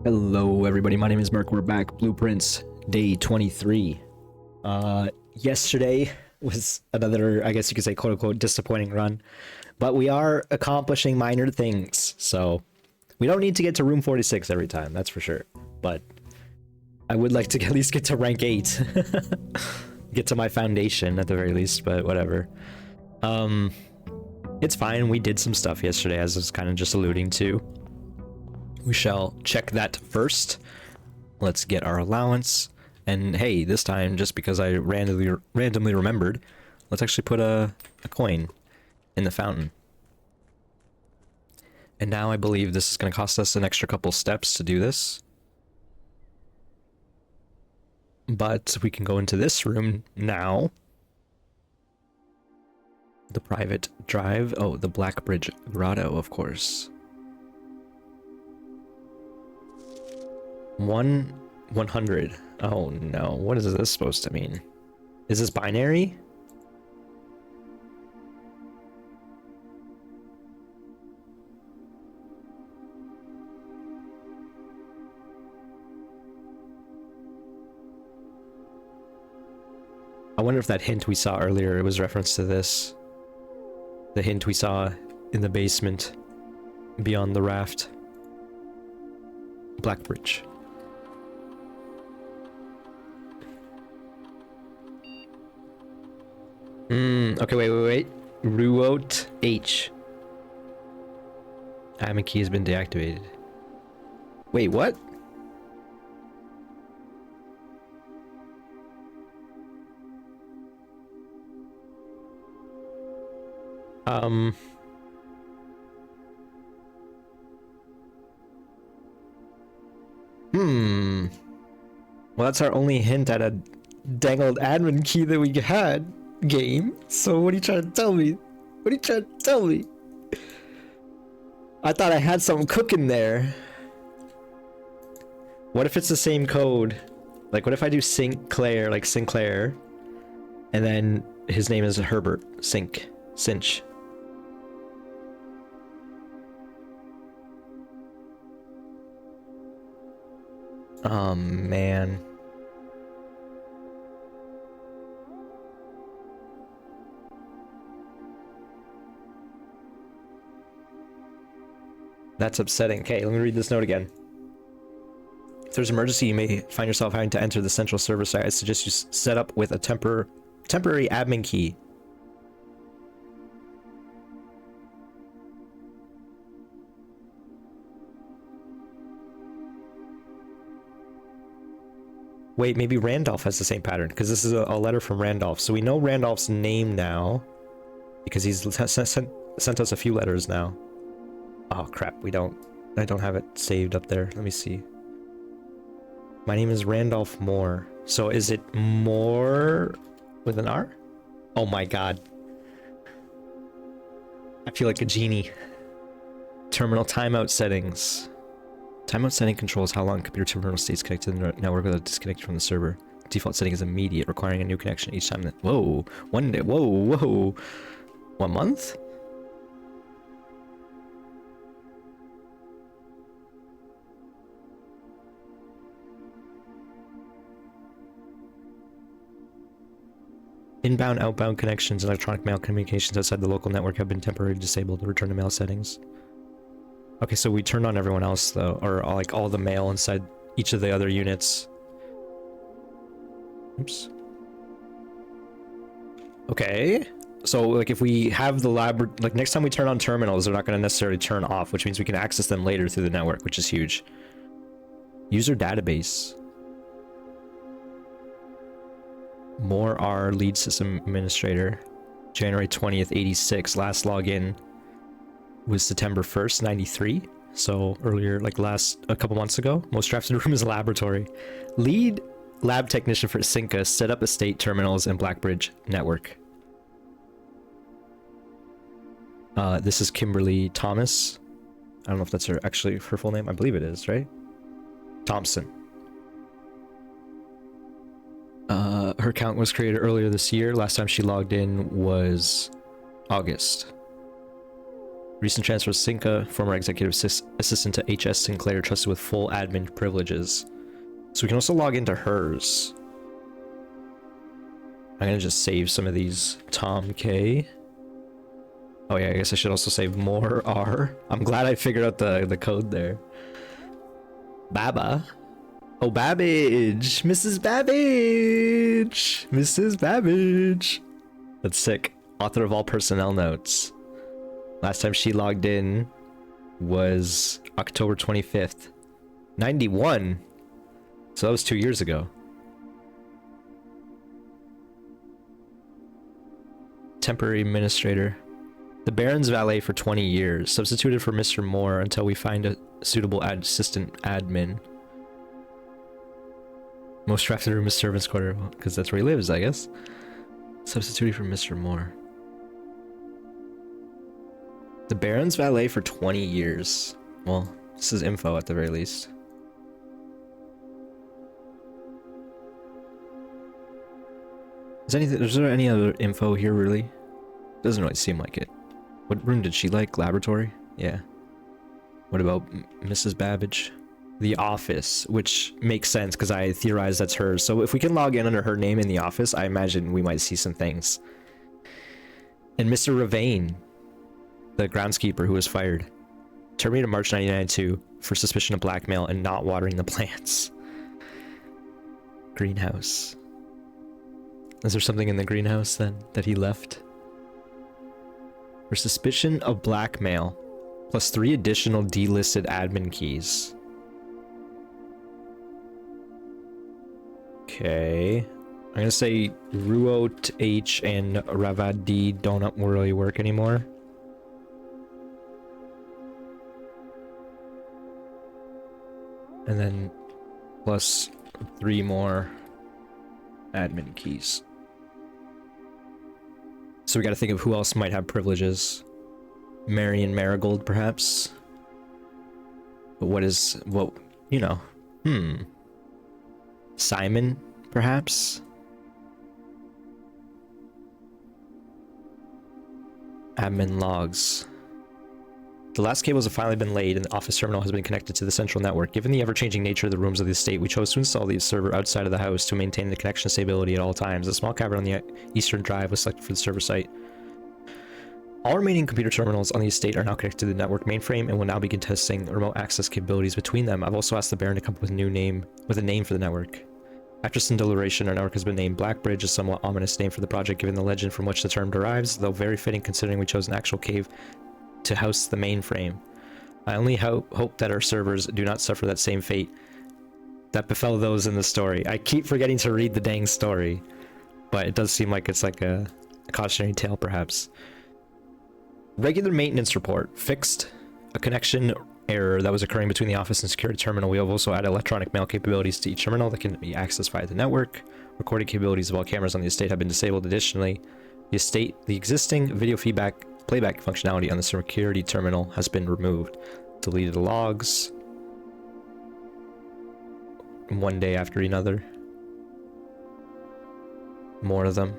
Hello everybody, my name is Mark. We're back. Blueprints, day 23. Yesterday was another, I guess you could say, quote-unquote disappointing run. But we are accomplishing minor things, so we don't need to get to room 46 every time, that's for sure. But I would like to at least get to rank 8. Get to my foundation at the very least, but whatever. It's fine, we did some stuff yesterday, as I was kind of just alluding to. We shall check that first. Let's get our allowance. And hey, this time, just because I randomly remembered, let's actually put a coin in the fountain. And now I believe this is going to cost us an extra couple steps to do this. But we can go into this room now. The private drive. Oh, the Blackbridge Grotto, of course. 100. Oh no, what is this supposed to mean? Is this binary? I wonder if that hint we saw earlier, it was reference to this. The hint we saw in the basement beyond the raft. Blackbridge. Okay, wait. Ruot H. Admin key has been deactivated. Wait, what? Well, that's our only hint at a dangled admin key that we had. Game. So what are you trying to tell me? What are you trying to tell me? I thought I had something cooking there. What if it's the same code? Like, what if I do Sinclair, like Sinclair, and then his name is Herbert Cinch. Oh man. That's upsetting. Okay, let me read this note again. If there's an emergency, you may find yourself having to enter the central server site. I suggest you set up with a temporary admin key. Wait, maybe Randolph has the same pattern, because this is a letter from Randolph. So we know Randolph's name now, because he's sent us a few letters now. Oh crap, I don't have it saved up there. Let me see. My name is Randolph Moore. So is it Moore with an R? Oh my god. I feel like a genie. Terminal timeout settings. Timeout setting controls how long computer terminal stays connected to the network without disconnecting from the server. Default setting is immediate, requiring a new connection each time that... Whoa. One day. Whoa. 1 month? Inbound, outbound connections, and electronic mail communications outside the local network have been temporarily disabled. Return to mail settings. Okay, so we turned on everyone else though, or like all the mail inside each of the other units. Oops. Okay. So like if we have the lab, like next time we turn on terminals, they're not going to necessarily turn off, which means we can access them later through the network, which is huge. User database. More R, lead system administrator. January 20th, 86. Last login was September 1st, 93. So earlier, like a couple months ago. Most drafted room is laboratory. Lead lab technician for Cinca. Set up estate terminals and Blackbridge network. This is Kimberly Thomas. I don't know if that's actually her full name. I believe it is, right? Thompson. Her account was created earlier this year. Last time she logged in was August. Recent transfer of Sinka, former executive assistant to HS Sinclair, trusted with full admin privileges. So we can also log into hers. I'm gonna just save some of these. Tom K. Oh yeah, I guess I should also save more R. I'm glad I figured out the code there. Baba. Oh, Babbage! Mrs. Babbage! Mrs. Babbage! That's sick. Author of all personnel notes. Last time she logged in was October 25th. 91! So that was 2 years ago. Temporary administrator. The Baron's valet for 20 years. Substituted for Mr. Moore until we find a suitable assistant admin. Most drafted room is servant's quarter, because that's where he lives, I guess. Substituted for Mr. Moore. The Baron's valet for 20 years. Well, this is info at the very least. Is there any other info here, really? Doesn't really seem like it. What room did she like? Laboratory? Yeah. What about Mrs. Babbage? The office, which makes sense because I theorized that's hers. So if we can log in under her name in the office, I imagine we might see some things. And Mr. Ravane, the groundskeeper who was fired, terminated March 1992 for suspicion of blackmail and not watering the plants. Greenhouse. Is there something in the greenhouse then that he left? For suspicion of blackmail, plus 3 additional delisted admin keys. Okay. I'm gonna say Ruot H and Ravadi don't really work anymore. And then plus 3 more admin keys. So we gotta think of who else might have privileges. Marion Marigold, perhaps? But what, you know, Simon, perhaps? Admin logs. The last cables have finally been laid and the office terminal has been connected to the central network. Given the ever-changing nature of the rooms of the estate, we chose to install the server outside of the house to maintain the connection stability at all times. A small cavern on the eastern drive was selected for the server site. All remaining computer terminals on the estate are now connected to the network mainframe and will now begin testing remote access capabilities between them. I've also asked the Baron to come up with a name for the network. After some deliberation, our network has been named Blackbridge, a somewhat ominous name for the project given the legend from which the term derives, though very fitting considering we chose an actual cave to house the mainframe. I only hope that our servers do not suffer that same fate that befell those in the story. I keep forgetting to read the dang story, but it does seem like it's like a cautionary tale, perhaps. Regular maintenance report. Fixed a connection error that was occurring between the office and security terminal. We have also added electronic mail capabilities to each terminal that can be accessed via the network. Recording capabilities of all cameras on the estate have been disabled. Additionally, the existing video playback functionality on the security terminal has been removed. Deleted logs. One day after another. More of them.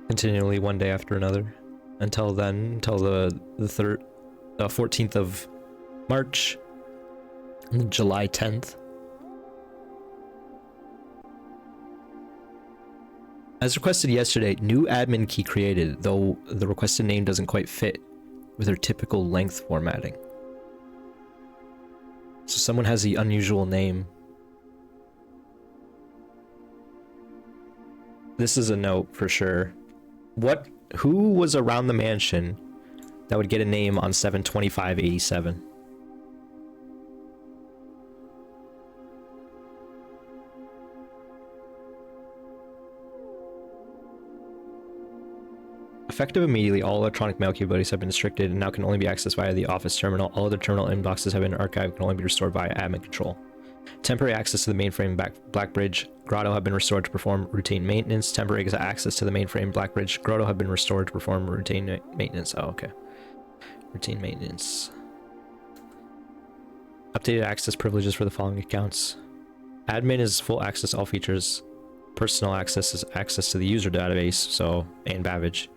Continually one day after another. Until then, until the 14th of March. July 10th. As requested yesterday, new admin key created, though the requested name doesn't quite fit with our typical length formatting. So someone has the unusual name. This is a note for sure. Who was around the mansion that would get a name on 7/25/87? Effective immediately, all electronic mail capabilities have been restricted and now can only be accessed via the office terminal. All other terminal inboxes have been archived, can only be restored via admin control. Temporary access to the mainframe Blackbridge Grotto have been restored to perform routine maintenance. Temporary access to the mainframe Blackbridge Grotto have been restored to perform routine maintenance. Oh, okay. Routine maintenance. Updated access privileges for the following accounts. Admin is full access to all features. Personal access is access to the user database, so, and Babbage.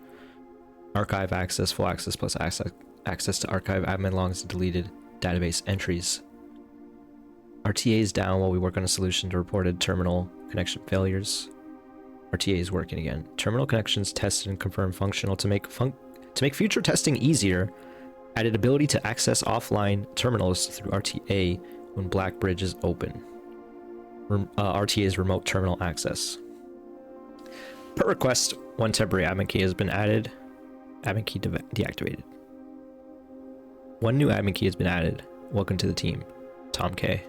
Archive access, full access plus Access to archive admin logs and deleted database entries. RTA is down while we work on a solution to reported terminal connection failures. RTA is working again. Terminal connections tested and confirmed functional to make future testing easier. Added ability to access offline terminals through RTA when Black Bridge is open. RTA is remote terminal access. Per request, one temporary admin key has been added. Admin key deactivated. One new admin key has been added. Welcome to the team, Tom K.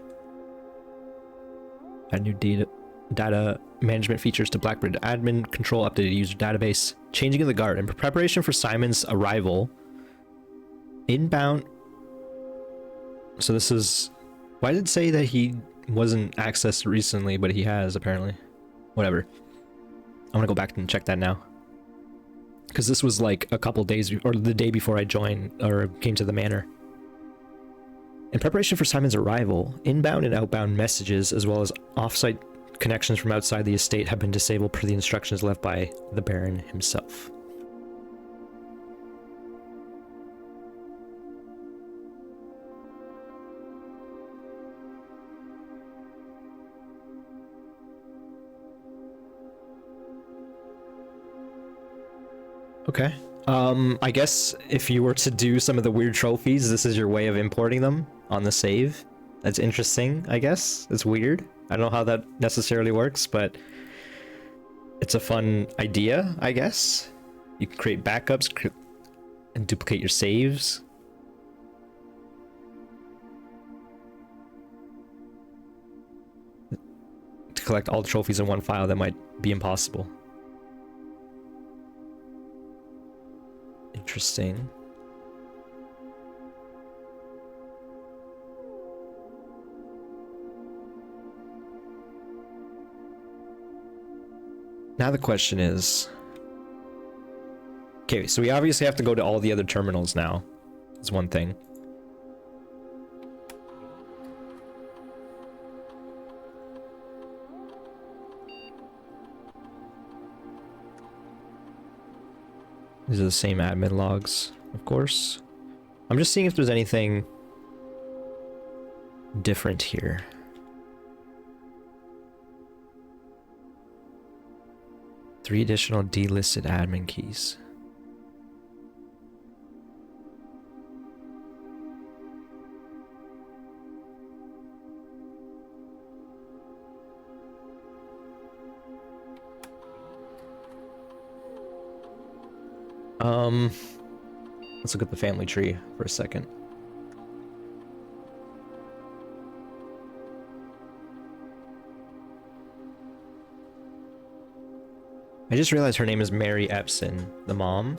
Add new data management features to Black Bridge admin control, updated user database. Changing of the guard in preparation for Simon's arrival. Inbound. So this is. Why did it say that he wasn't accessed recently, but he has apparently? Whatever. I'm gonna go back and check that now. Because this was like a couple days, or the day before I joined, or came to the manor. In preparation for Simon's arrival, inbound and outbound messages, as well as off-site connections from outside the estate, have been disabled per the instructions left by the Baron himself. Okay. I guess if you were to do some of the weird trophies, this is your way of importing them on the save. That's interesting, I guess. It's weird. I don't know how that necessarily works, but it's a fun idea, I guess. You can create backups and duplicate your saves. To collect all the trophies in one file, that might be impossible. Interesting. Now the question is, okay, so we obviously have to go to all the other terminals now. That's one thing. These are the same admin logs, of course. I'm just seeing if there's anything different here. Three additional delisted admin keys. Let's look at the family tree for a second. I just realized her name is Mary Epson, the mom.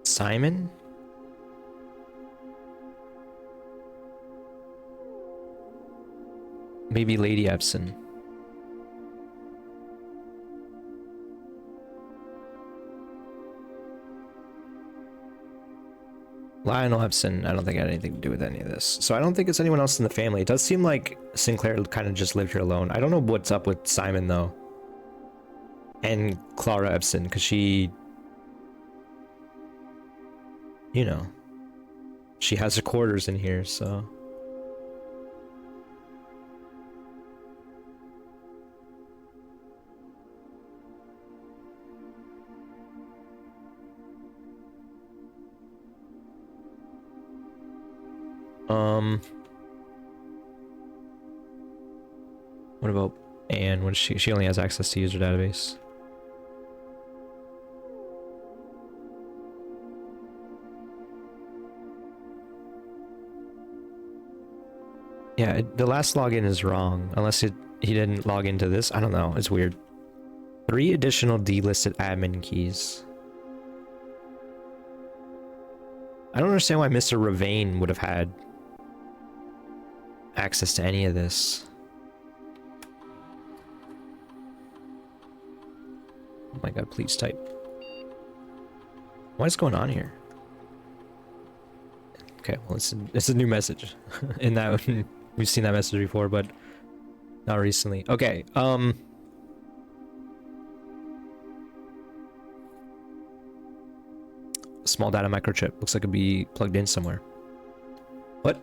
Simon? Maybe Lady Epson. Lionel Epson, I don't think had anything to do with any of this. So I don't think it's anyone else in the family. It does seem like Sinclair kind of just lived here alone. I don't know what's up with Simon, though. And Clara Epson, because she... You know. She has her quarters in here, so... What about Anne? When she only has access to user database. Yeah, the last login is wrong. Unless he didn't log into this. I don't know. It's weird. 3 additional delisted admin keys. I don't understand why Mr. Ravane would have had access to any of this. Oh my god, please type. What is going on here? Okay, well, it's a new message. In that, we've seen that message before, but not recently. Okay, small data microchip. Looks like it'd be plugged in somewhere. What?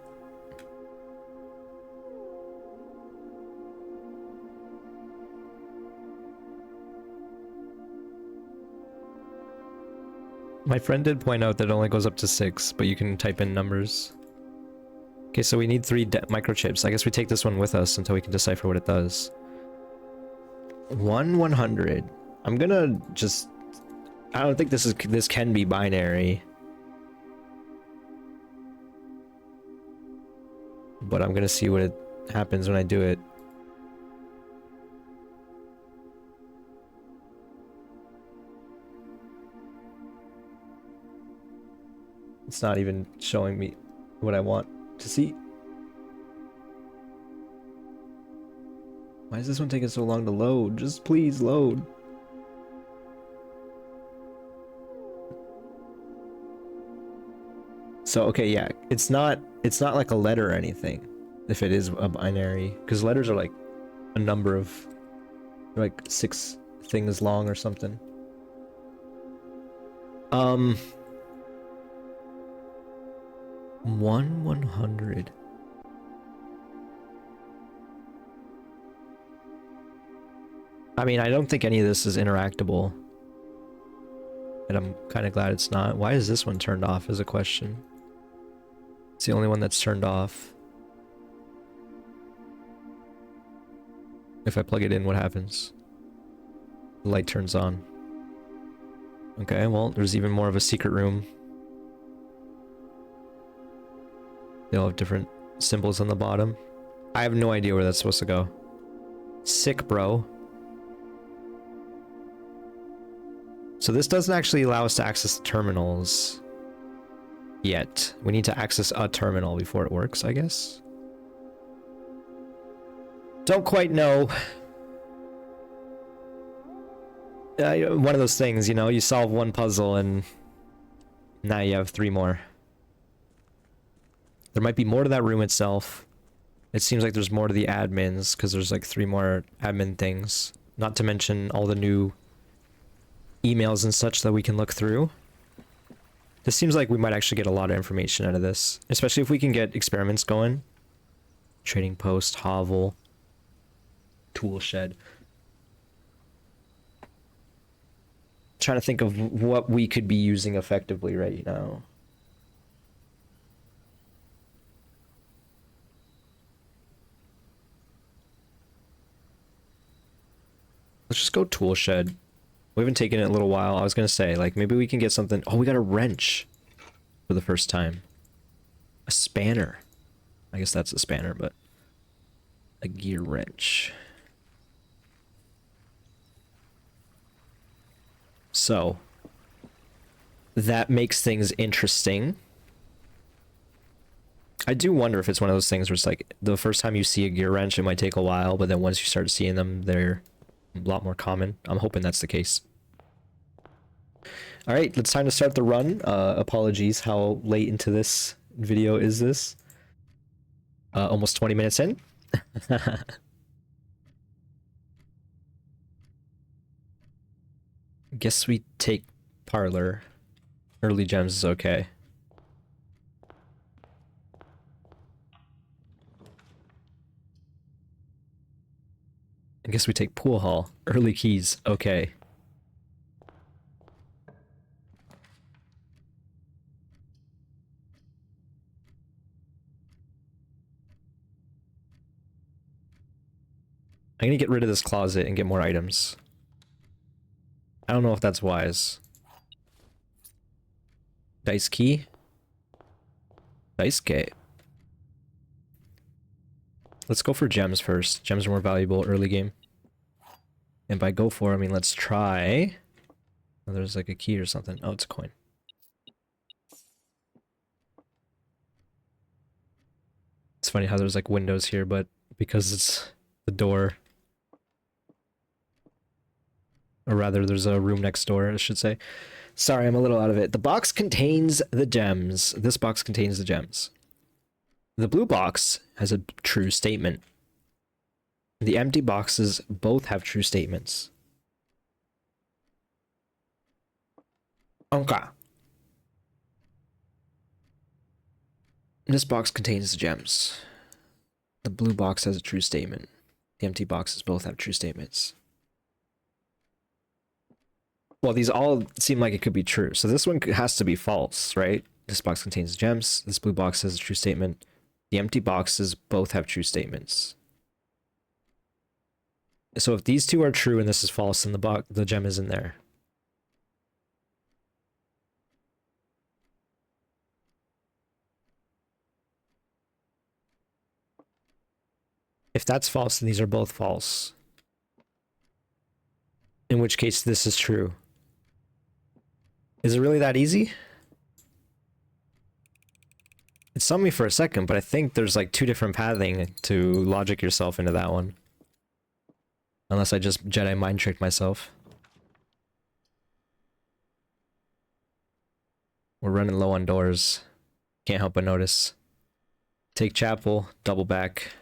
My friend did point out that it only goes up to 6, but you can type in numbers. Okay, so we need 3 microchips. I guess we take this one with us until we can decipher what it does. 100. I'm gonna just... I don't think this can be binary. But I'm gonna see what happens when I do it. It's not even showing me what I want to see. Why is this one taking so long to load? Just please load. So okay, yeah, it's not like a letter or anything if it is a binary, because letters are like a number of like 6 things long or something. 1/100. I mean, I don't think any of this is interactable. And I'm kind of glad it's not. Why is this one turned off is a question. It's the only one that's turned off. If I plug it in, what happens? The light turns on. Okay, well, there's even more of a secret room. They all have different symbols on the bottom. I have no idea where that's supposed to go. Sick, bro. So this doesn't actually allow us to access the terminals yet. We need to access a terminal before it works, I guess. Don't quite know. One of those things, you know, you solve one puzzle and now you have 3 more. There might be more to that room itself. It seems like there's more to the admins, because there's like 3 more admin things. Not to mention all the new emails and such that we can look through. This seems like we might actually get a lot of information out of this. Especially if we can get experiments going. Trading post, hovel, tool shed. Trying to think of what we could be using effectively right now. Let's just go tool shed. We haven't taken it in a little while. I was gonna say, like, maybe we can get something. Oh, we got a wrench for the first time. A spanner. I guess that's a spanner, but a gear wrench. So that makes things interesting. I do wonder if it's one of those things where it's like the first time you see a gear wrench, it might take a while, but then once you start seeing them, they're a lot more common. I'm hoping that's the case. All right, it's time to start the run. Apologies, how late into this video is this? Almost 20 minutes in. Guess we take Parlor. Early gems is okay. I guess we take Pool Hall. Early keys, okay. I'm gonna get rid of this closet and get more items. I don't know if that's wise. Dice key? Dice key. Let's go for gems first. Gems are more valuable early game. And by go for, I mean let's try. Oh, there's like a key or something. Oh, it's a coin. funny how there's like windows here, but because it's the door, or rather there's a room next door, I should say. Sorry, I'm a little out of it. The box contains the gems. This box contains the gems. The blue box has a true statement. The empty boxes both have true statements. Okay. This box contains the gems. The blue box has a true statement. The empty boxes both have true statements. Well, these all seem like it could be true. So this one has to be false, right? This box contains gems. This blue box has a true statement. The empty boxes both have true statements. So if these two are true and this is false, then the gem isn't there. If that's false, then these are both false. In which case this is true. Is it really that easy? It stumped me for a second, but I think there's like two different pathing to logic yourself into that one. Unless I just Jedi mind tricked myself. We're running low on doors. Can't help but notice. Take chapel, double back.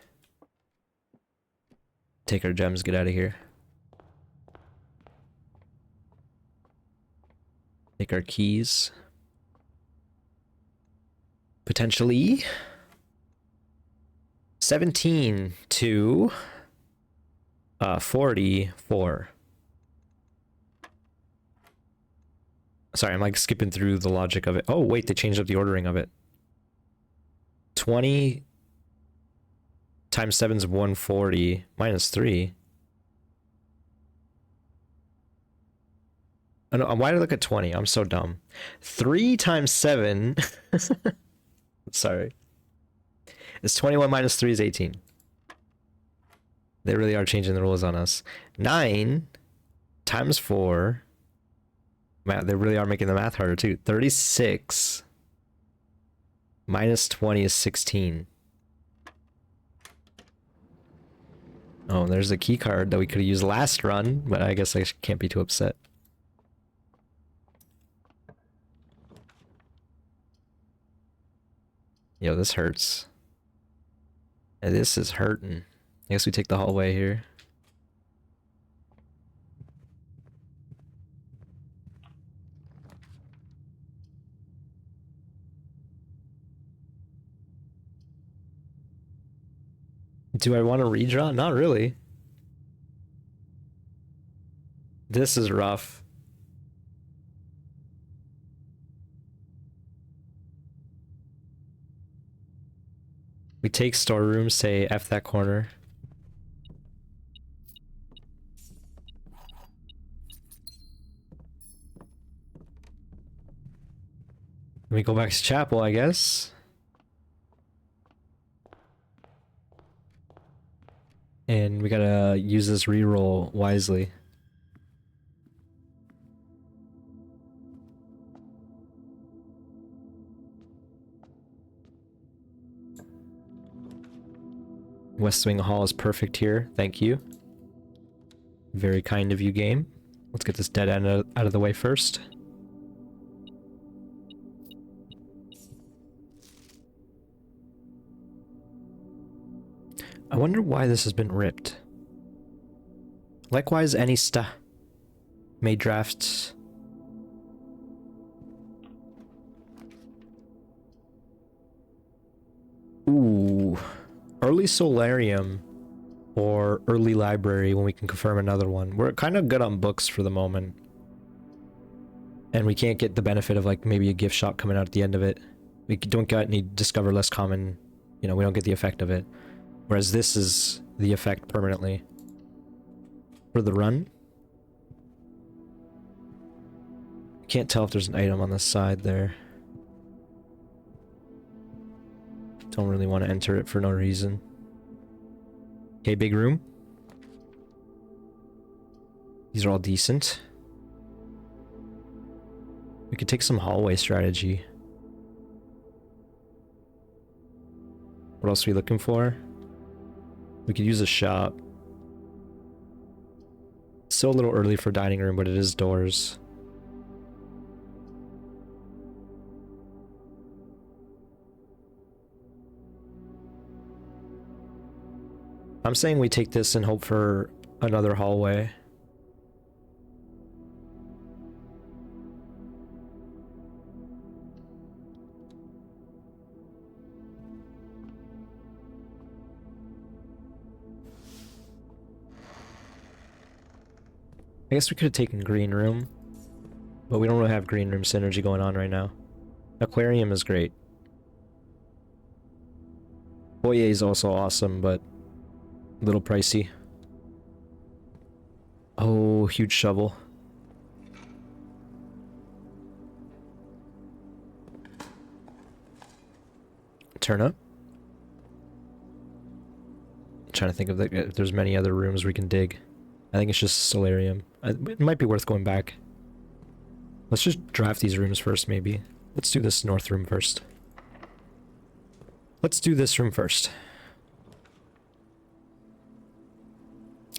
Take our gems, get out of here. Take our keys. Potentially 17 to 44. Sorry, I'm like skipping through the logic of it. Oh, wait, they changed up the ordering of it. 20 times 7 is 140 minus 3. Oh, no, why did I look at 20? I'm so dumb. 3 times 7... Sorry. It's 21 minus 3 is 18. They really are changing the rules on us. 9 times 4... Man, they really are making the math harder too. 36 minus 20 is 16. Oh, there's a key card that we could have used last run, but I guess I can't be too upset. Yo, this hurts. This is hurting. I guess we take the hallway here. Do I want to redraw? Not really. This is rough. We take storeroom, say F that corner. We go back to chapel, I guess. And we gotta use this reroll wisely. West Wing Hall is perfect here. Thank you. Very kind of you, game. Let's get this dead end out of the way first. I wonder why this has been ripped. Likewise, any made drafts. Ooh. Early Solarium or early library when we can confirm another one. We're kind of good on books for the moment. And we can't get the benefit of like maybe a gift shop coming out at the end of it. We don't get any discover less common, you know, we don't get the effect of it. Whereas this is the effect permanently. For the run. Can't tell if there's an item on the side there. Don't really want to enter it for no reason. Okay, big room. These are all decent. We could take some hallway strategy. What else are we looking for? We could use a shop. Still a little early for dining room, but it is doors. I'm saying we take this and hope for another hallway. I guess we could have taken green room, but we don't really have green room synergy going on right now. Aquarium is great. Foyer is also awesome, but a little pricey. Oh, huge shovel. Turnip. Trying to think of if there's many other rooms we can dig. I think it's just solarium. It might be worth going back. Let's just draft these rooms first, maybe. Let's do this north room first. Let's do this room first.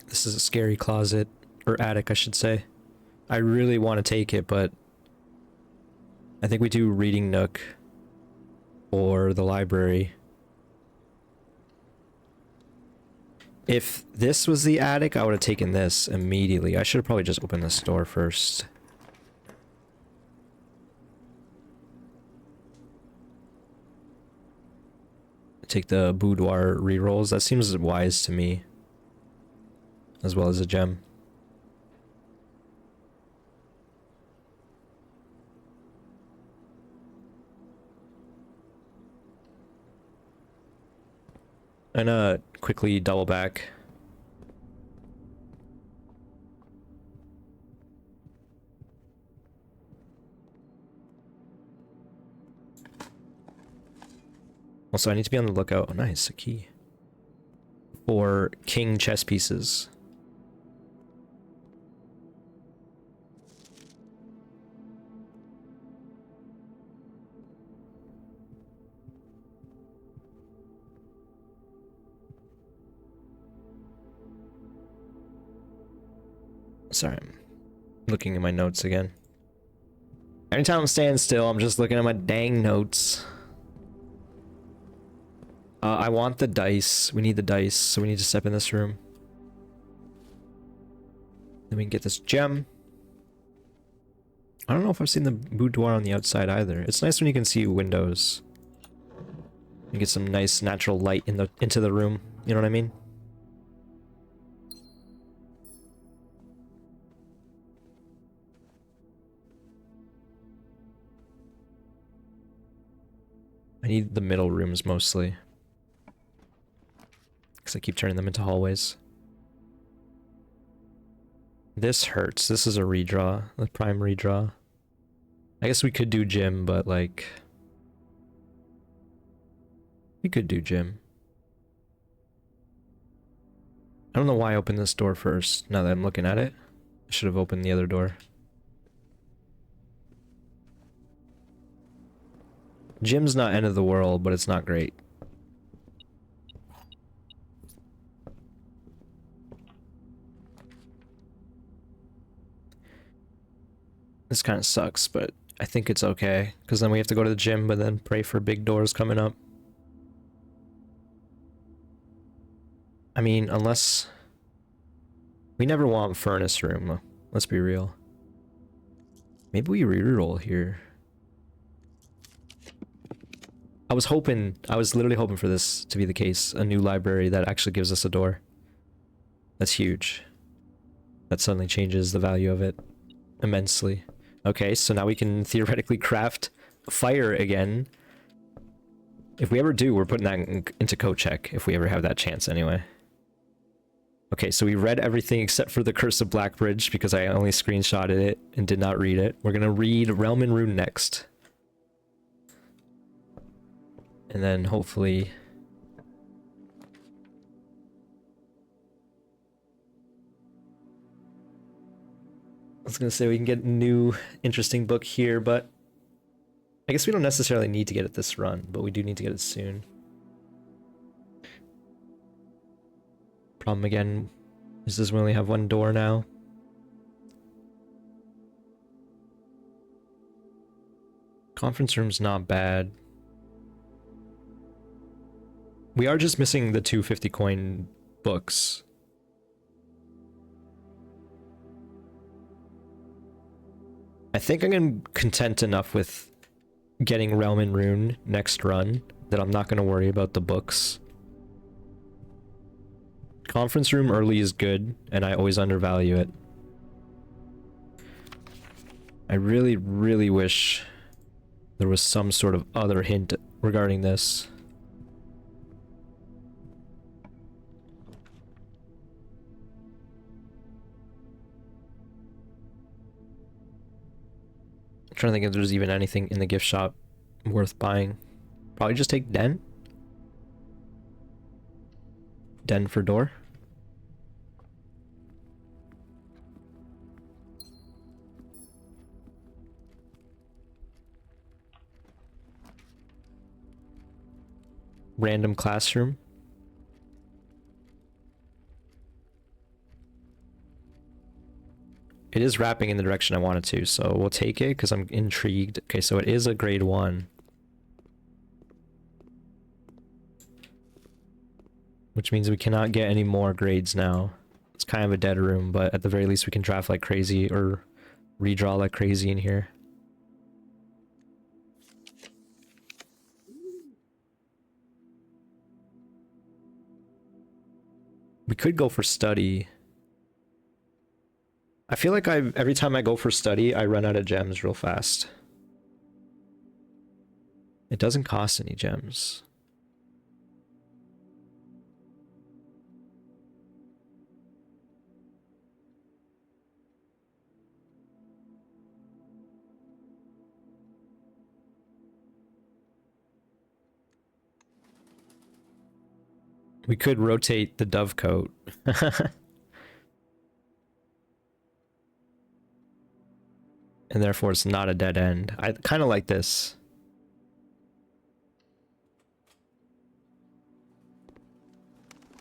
This is a scary closet. Or attic, I should say. I really want to take it, but I think we do reading nook or the library. If this was the attic, I would have taken this immediately. I should have probably just opened this door first. Take the boudoir rerolls. That seems wise to me. As well as a gem. And quickly double back. Also, I need to be on the lookout. Oh, nice, a key. For king chess pieces. Sorry, I'm looking at my notes again. Anytime I'm standing still, I'm just looking at my dang notes. I want the dice. We need the dice, so we need to step in this room. Then we can get this gem. I don't know if I've seen the boudoir on the outside either. It's nice when you can see windows. You get some nice natural light into the room. You know what I mean? I need the middle rooms mostly. Because I keep turning them into hallways. This hurts. This is a redraw. The prime redraw. I guess we could do gym, but like... We could do gym. I don't know why I opened this door first, now that I'm looking at it. I should have opened the other door. Gym's not end of the world, but it's not great. This kind of sucks, but I think it's okay. Because then we have to go to the gym, but then pray for big doors coming up. I mean, unless... We never want furnace room. Let's be real. Maybe we reroll here. I was literally hoping for this to be the case. A new library that actually gives us a door. That's huge. That suddenly changes the value of it immensely. Okay, so now we can theoretically craft fire again. If we ever do, we're putting that into code check, if we ever have that chance anyway. Okay, so we read everything except for the Curse of Blackbridge because I only screenshotted it and did not read it. We're gonna read Realm and Rune next. And then hopefully... I was gonna say we can get a new interesting book here, but I guess we don't necessarily need to get it this run, but we do need to get it soon. Problem again is this we only have one door now. Conference room's not bad. We are just missing the 250 coin books. I think I'm content enough with getting Realm and Rune next run that I'm not going to worry about the books. Conference room early is good, and I always undervalue it. I really, really wish there was some sort of other hint regarding this. I'm trying to think if there's even anything in the gift shop worth buying. Probably just take Den. Den for door. Random classroom. It is wrapping in the direction I want it to, so we'll take it because I'm intrigued. Okay, so it is a grade 1. Which means we cannot get any more grades now. It's kind of a dead room, but at the very least we can draft like crazy or redraw like crazy in here. We could go for study. I feel like every time I go for study, I run out of gems real fast. It doesn't cost any gems. We could rotate the Dovecote. And therefore it's not a dead end. I kind of like this.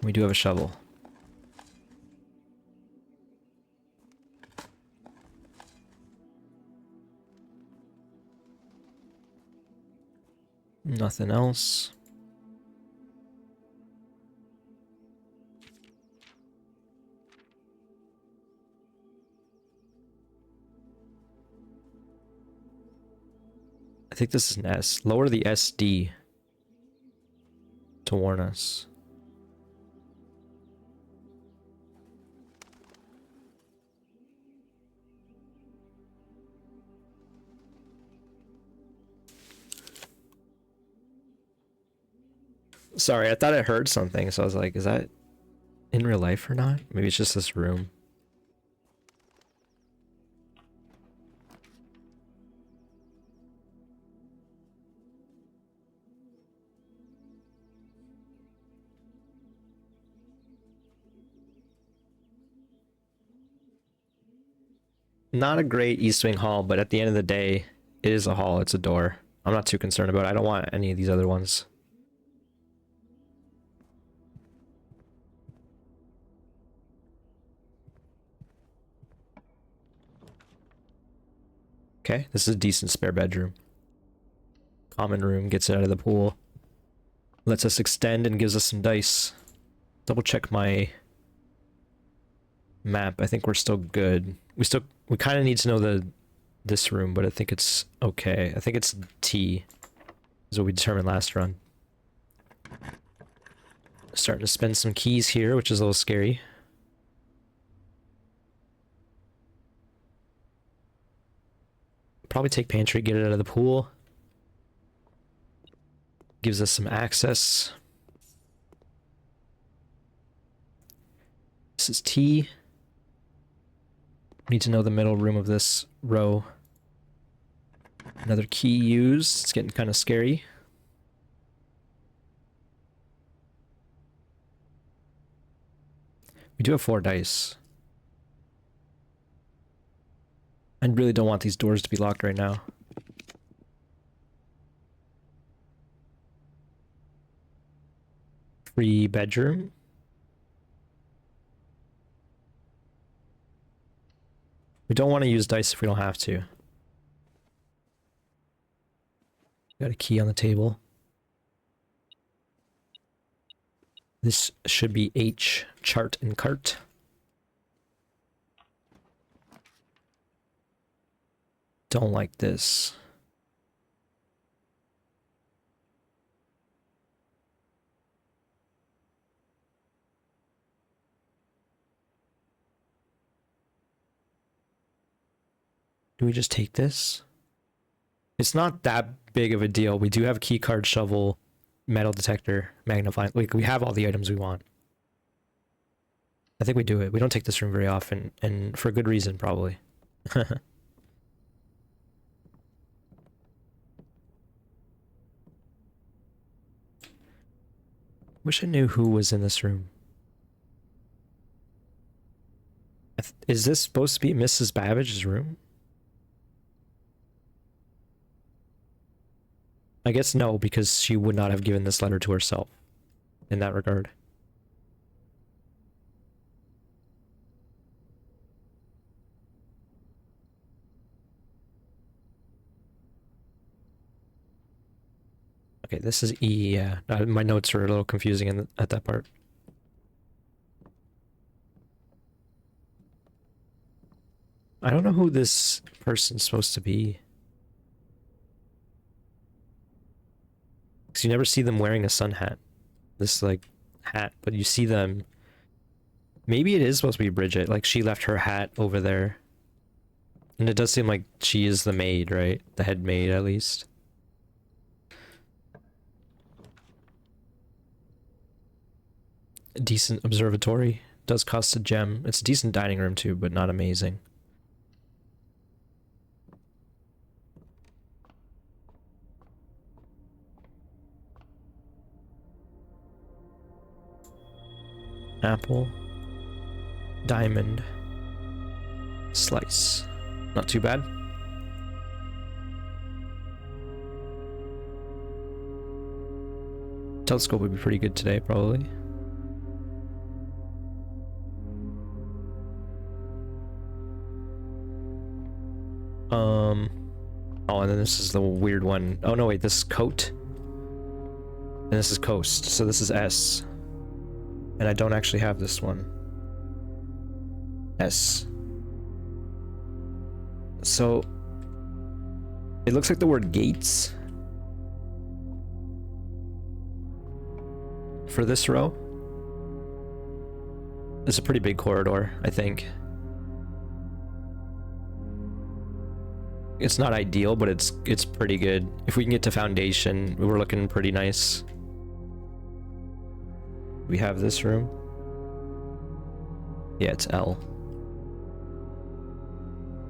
We do have a shovel. Nothing else. I think this is an S. Lower the SD to warn us. Sorry, I thought I heard something, so I was like, is that in real life or not? Maybe it's just this room. Not a great East Wing hall, but at the end of the day, it is a hall, it's a door. I'm not too concerned about it. I don't want any of these other ones. Okay, this is a decent spare bedroom. Common room, gets it out of the pool. Lets us extend and gives us some dice. Double check my map. I think we're still good. We kind of need to know this room, but I think it's okay. I think it's T is what we determined last run. Starting to spend some keys here, which is a little scary. Probably take pantry, get it out of the pool. Gives us some access. This is T. Need to know the middle room of this row. Another key used. It's getting kind of scary. We do have 4 dice. I really don't want these doors to be locked right now. Free bedroom. We don't want to use dice if we don't have to. Got a key on the table. This should be H, chart and cart. Don't like this. Do we just take this? It's not that big of a deal. We do have key card, shovel, metal detector, magnifying. Like, we have all the items we want. I think we do it. We don't take this room very often, and for a good reason, probably. Wish I knew who was in this room. Is this supposed to be Mrs. Babbage's room? I guess no, because she would not have given this letter to herself in that regard. Okay, this is E, yeah. My notes are a little confusing at that part. I don't know who this person's supposed to be. Because you never see them wearing a sun hat. This, like, hat, but you see them... Maybe it is supposed to be Bridget, like she left her hat over there. And it does seem like she is the maid, right? The head maid, at least. A decent observatory. Does cost a gem. It's a decent dining room too, but not amazing. Apple. Diamond. Slice. Not too bad. Telescope would be pretty good today, probably. Oh, and then this is the weird one. Oh no, wait, this is coat. And this is coast, so this is S. And I don't actually have this one. S. So, it looks like the word gates for this row. It's a pretty big corridor, I think. It's not ideal, but it's pretty good. If we can get to foundation, we're looking pretty nice. We have this room. Yeah, it's L.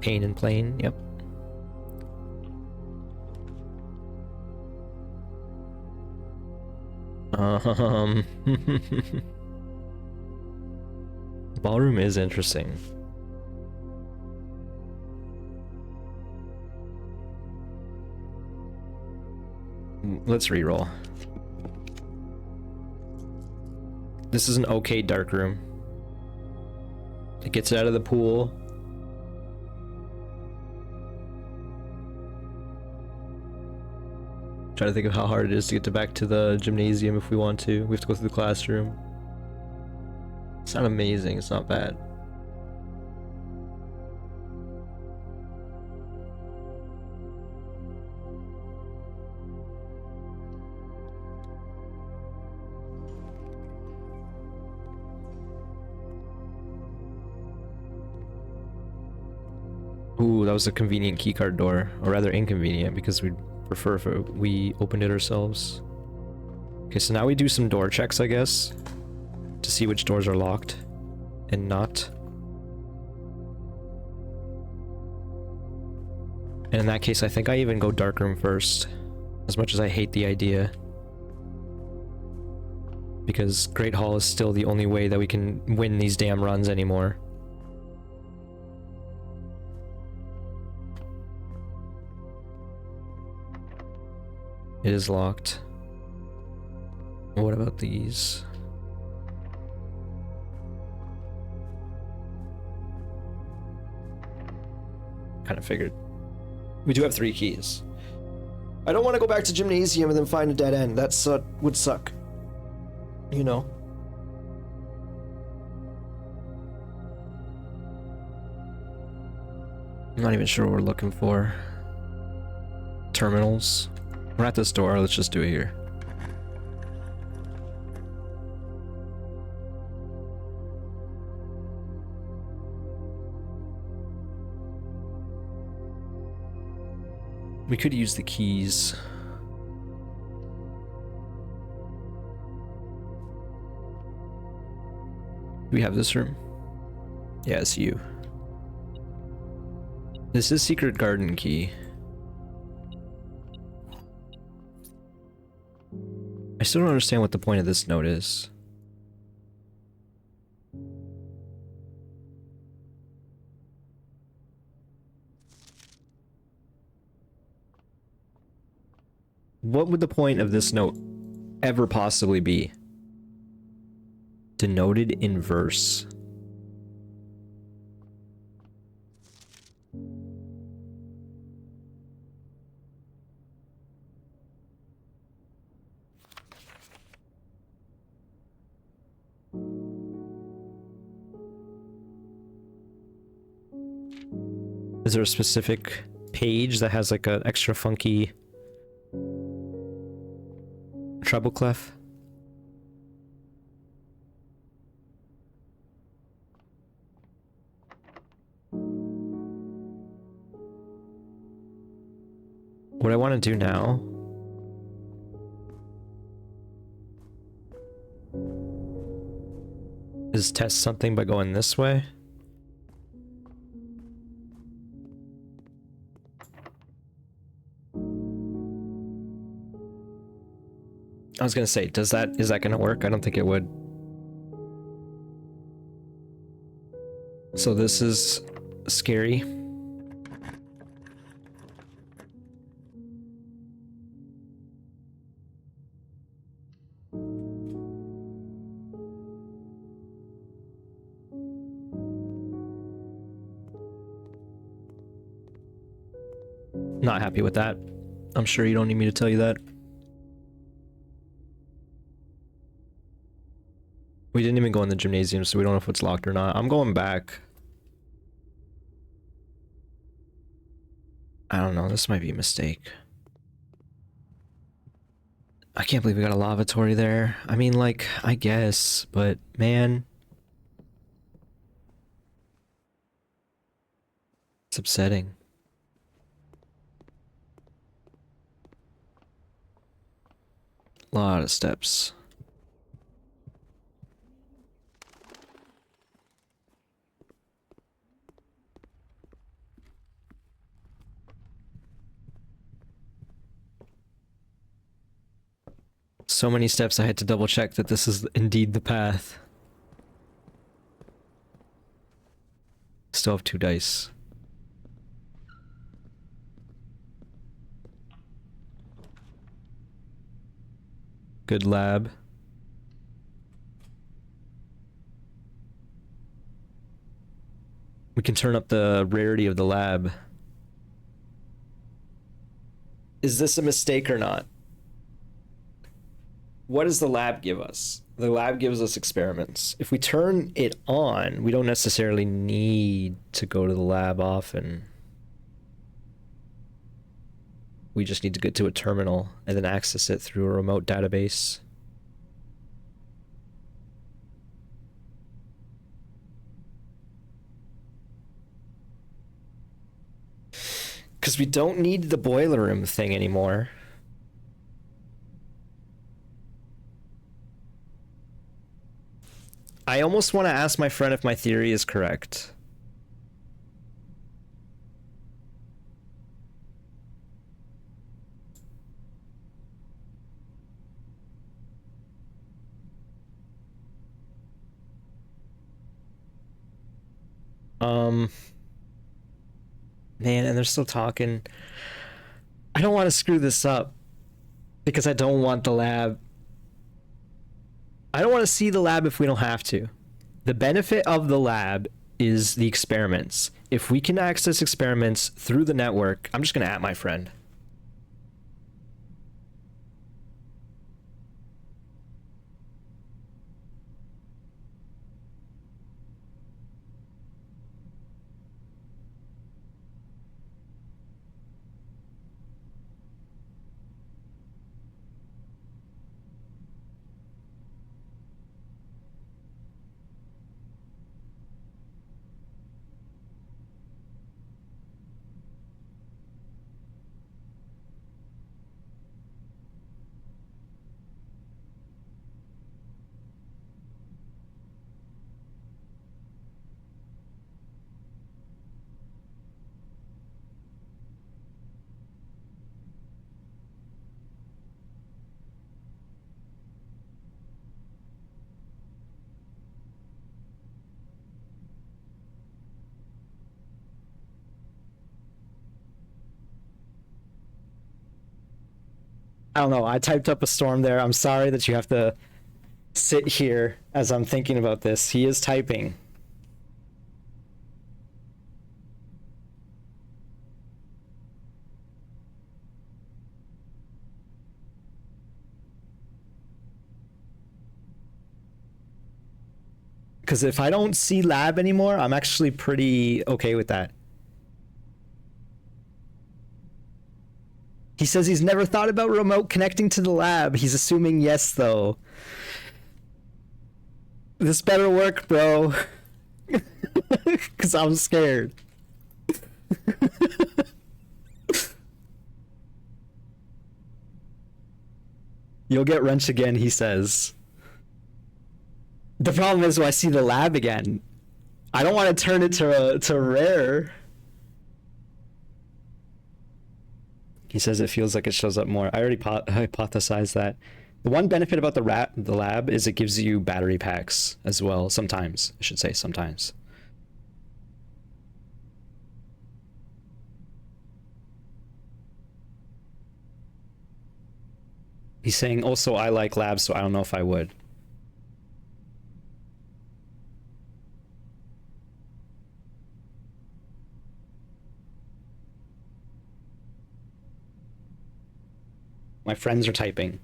Pane and plane, yep. Ballroom is interesting. Let's reroll. This is an okay dark room. It gets it out of the pool. Try to think of how hard it is to get back to the gymnasium if we want to. We have to go through the classroom. It's not amazing, it's not bad. Ooh, that was a convenient keycard door, or rather inconvenient, because we'd prefer if we opened it ourselves. Okay, so now we do some door checks, I guess, to see which doors are locked and not. And in that case, I think I even go dark room first, as much as I hate the idea. Because Great Hall is still the only way that we can win these damn runs anymore. It is locked. What about these? Kind of figured. We do have 3 keys. I don't want to go back to gymnasium and then find a dead end. That would suck. You know? I'm not even sure what we're looking for. Terminals. We're at this door. Let's just do it here. We could use the keys. Do we have this room? Yeah, it's you. This is secret garden key. I still don't understand what the point of this note is. What would the point of this note ever possibly be? Denoted in verse. Is there a specific page that has like an extra funky treble clef? What I want to do now is test something by going this way. I was gonna say, is that gonna work? I don't think it would. So this is scary. Not happy with that. I'm sure you don't need me to tell you that. We didn't even go in the gymnasium, so we don't know if it's locked or not. I'm going back. I don't know, this might be a mistake. I can't believe we got a lavatory there. I mean, like, I guess, but man. It's upsetting. A lot of steps. So many steps I had to double check that this is indeed the path. Still have 2 dice. Good lab. We can turn up the rarity of the lab. Is this a mistake or not? What does the lab give us? The lab gives us experiments. If we turn it on, we don't necessarily need to go to the lab often. We just need to get to a terminal and then access it through a remote database. Because we don't need the boiler room thing anymore. I almost want to ask my friend if my theory is correct. Man, and they're still talking. I don't want to screw this up because I don't want the lab. I don't want to see the lab if we don't have to. The benefit of the lab is the experiments. If we can access experiments through the network, I'm just going to @my friend. I don't know. I typed up a storm there. I'm sorry that you have to sit here as I'm thinking about this. He is typing. Because if I don't see lab anymore, I'm actually pretty okay with that. He says he's never thought about remote connecting to the lab. He's assuming yes, though. This better work, bro. Because I'm scared. You'll get wrenched again, he says. The problem is when I see the lab again, I don't want to turn it to rare. He says it feels like it shows up more. I already hypothesized that. The one benefit about the lab is it gives you battery packs as well. Sometimes, I should say sometimes. He's saying also I like labs, so I don't know if I would. My friends are typing.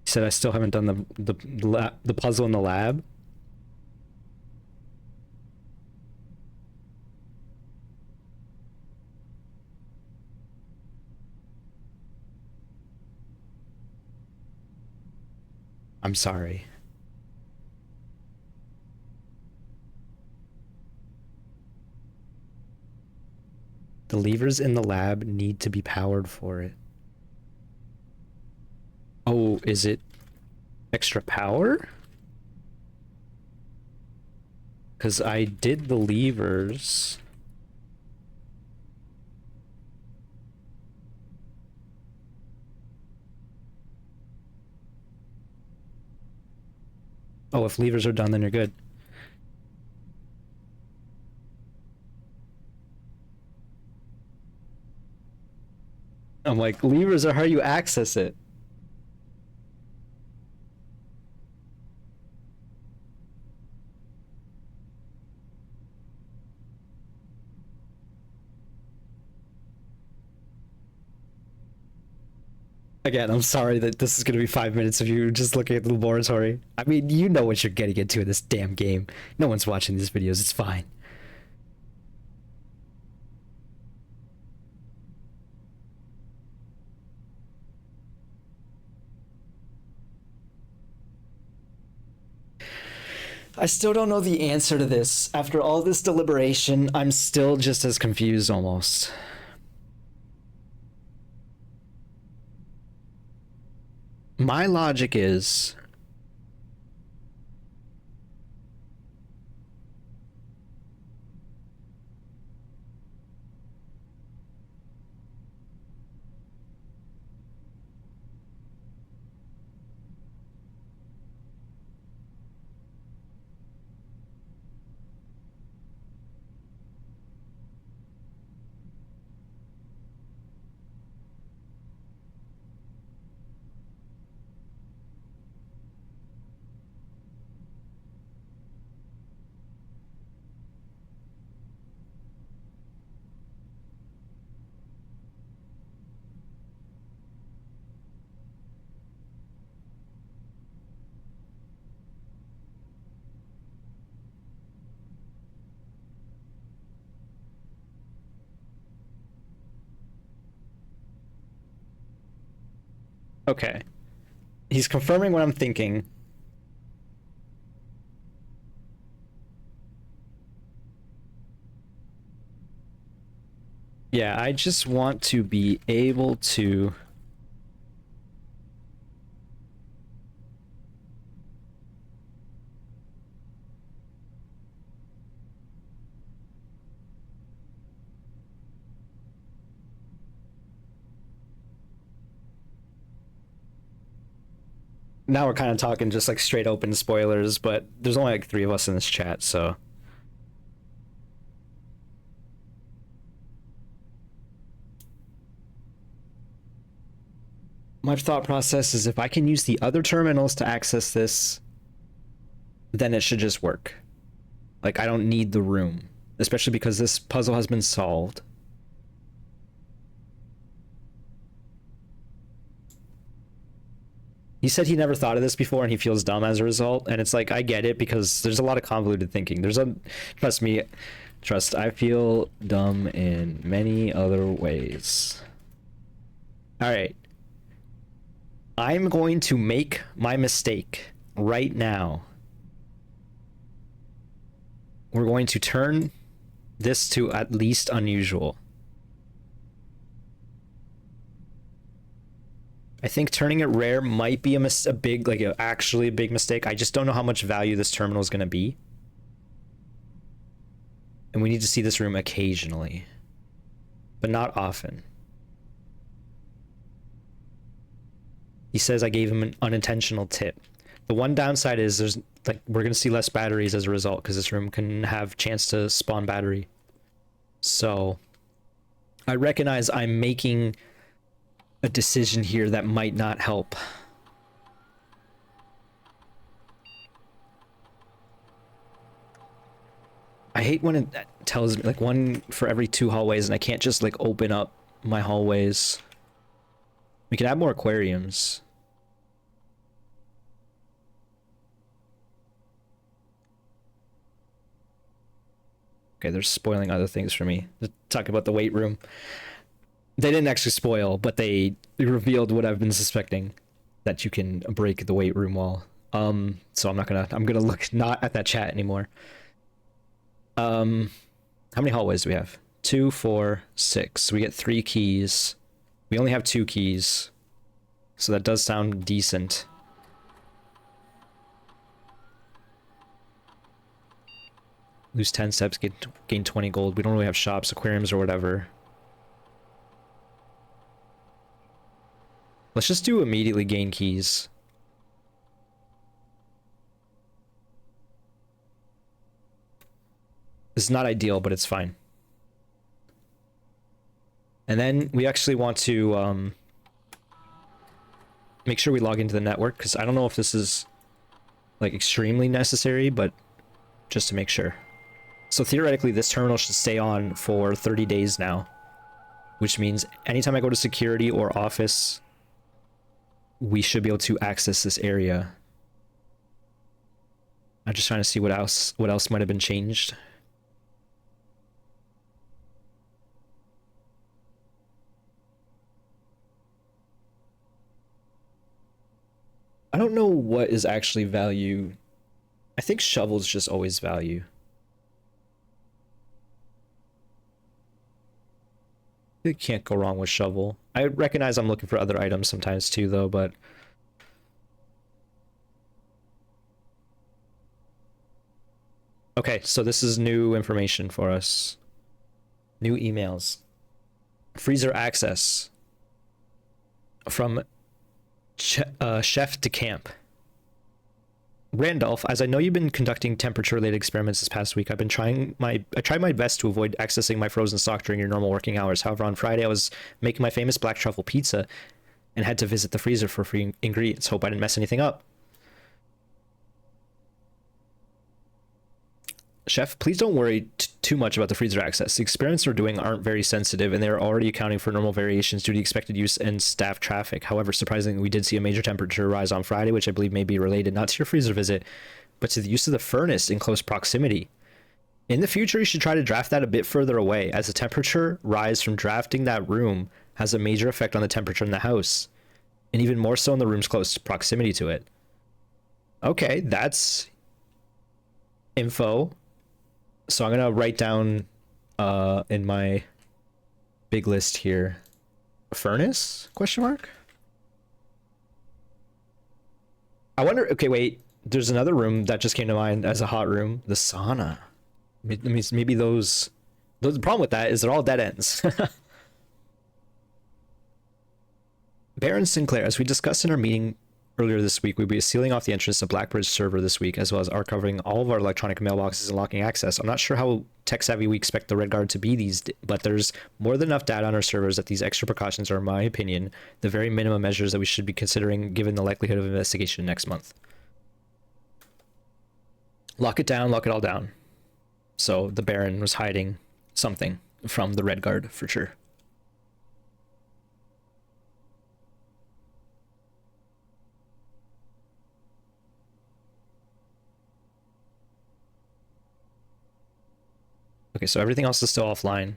He said I still haven't done the puzzle in the lab. I'm sorry. The levers in the lab need to be powered for it. Oh, is it extra power? Because I did the levers. Oh, if levers are done, then you're good. I'm like, levers are how you access it. Again, I'm sorry that this is going to be 5 minutes of you just looking at the laboratory. I mean, you know what you're getting into in this damn game. No one's watching these videos. It's fine. I still don't know the answer to this. After all this deliberation, I'm still just as confused almost. My logic is Okay. He's confirming what I'm thinking. Yeah, I just want to be able to... Now we're kind of talking just like straight open spoilers, but there's only like 3 of us in this chat, so... My thought process is if I can use the other terminals to access this, then it should just work. Like, I don't need the room, especially because this puzzle has been solved. He said he never thought of this before and he feels dumb as a result, and it's like, I get it, because there's a lot of convoluted thinking. Trust me, I feel dumb in many other ways. All right. I'm going to make my mistake right now. We're going to turn this to at least unusual. I think turning it rare might be actually a big mistake. I just don't know how much value this terminal is going to be. And we need to see this room occasionally, but not often. He says I gave him an unintentional tip. The one downside is we're going to see less batteries as a result, because this room can have chance to spawn battery. So I recognize I'm making a decision here that might not help. I hate when it tells me like 1 for every 2 hallways, and I can't just like open up my hallways. We could add more aquariums. Okay, they're spoiling other things for me. They're talking about the weight room. They didn't actually spoil, but they revealed what I've been suspecting, that you can break the weight room wall. So I'm gonna look not at that chat anymore. How many hallways do we have? 2, 4, 6. We get 3 keys. We only have 2 keys. So that does sound decent. Lose 10 steps, gain 20 gold. We don't really have shops, aquariums, or whatever. Let's just do immediately gain keys. This is not ideal, but it's fine. And then we actually want to make sure we log into the network, because I don't know if this is like extremely necessary, but just to make sure. So theoretically, this terminal should stay on for 30 days now, which means anytime I go to security or office, we should be able to access this area. I'm just trying to see what else might have been changed. I don't know what is actually value. I think shovel's just always value. You can't go wrong with shovel. I recognize I'm looking for other items sometimes too, though, but... Okay, so this is new information for us. New emails. Freezer access. From Chef de Camp. Randolph, as I know you've been conducting temperature-related experiments this past week, I tried my best to avoid accessing my frozen stock during your normal working hours. However, on Friday I was making my famous black truffle pizza and had to visit the freezer for free ingredients. Hope I didn't mess anything up. Chef, please don't worry too much about the freezer access. The experiments we're doing aren't very sensitive, and they're already accounting for normal variations due to expected use and staff traffic. However, surprisingly, we did see a major temperature rise on Friday, which I believe may be related not to your freezer visit, but to the use of the furnace in close proximity. In the future, you should try to draft that a bit further away, as the temperature rise from drafting that room has a major effect on the temperature in the house. And even more so in the room's close proximity to it. Okay, that's info. So I'm gonna write down in my big list here, furnace, question mark? I wonder, okay, wait, there's another room that just came to mind as a hot room, the sauna. Maybe those, the problem with that is they're all dead ends. Baron Sinclair, as we discussed in our meeting earlier this week, we'll be sealing off the entrance to Blackbridge server this week, as well as archiving all of our electronic mailboxes and locking access. I'm not sure how tech-savvy we expect the Red Guard to be but there's more than enough data on our servers that these extra precautions are, in my opinion, the very minimum measures that we should be considering given the likelihood of investigation next month. Lock it down, lock it all down. So the Baron was hiding something from the Red Guard, for sure. Okay, so everything else is still offline.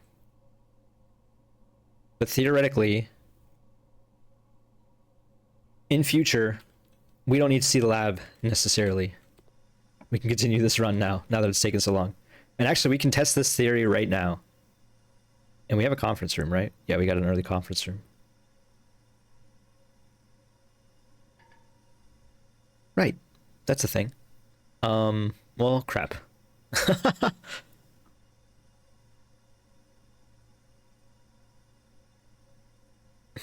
But theoretically, in future, we don't need to see the lab necessarily. We can continue this run now that it's taken so long. And actually, we can test this theory right now. And we have a conference room, right? Yeah, we got an early conference room. Right, that's a thing. Well, crap.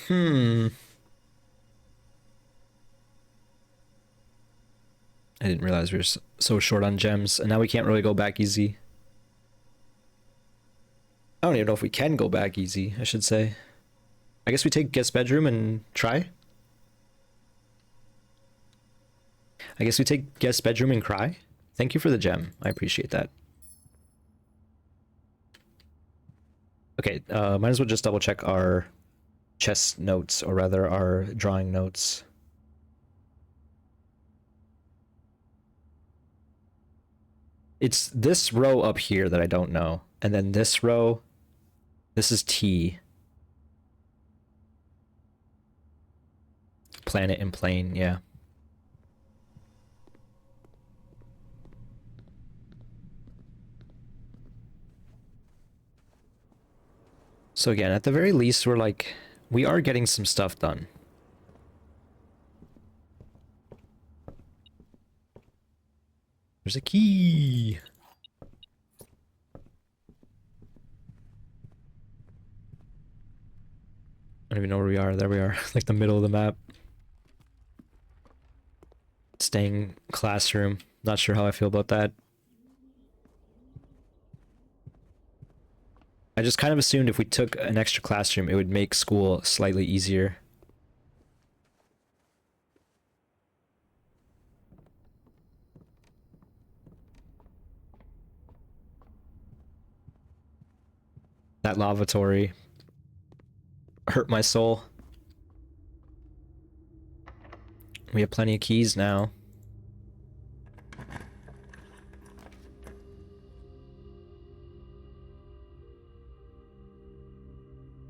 I didn't realize we were so short on gems, and now we can't really go back easy. I don't even know if we can go back easy, I should say. I guess we take guest bedroom and try? I guess we take guest bedroom and cry? Thank you for the gem. I appreciate that. Okay, might as well just double check our chess notes, or rather our drawing notes. It's this row up here that I don't know. And then this row, this is T. Planet and plane, yeah. So again, at the very least, we are getting some stuff done. There's a key. I don't even know where we are. There we are, like the middle of the map. Staying classroom. Not sure how I feel about that. I just kind of assumed if we took an extra classroom, it would make school slightly easier. That lavatory hurt my soul. We have plenty of keys now.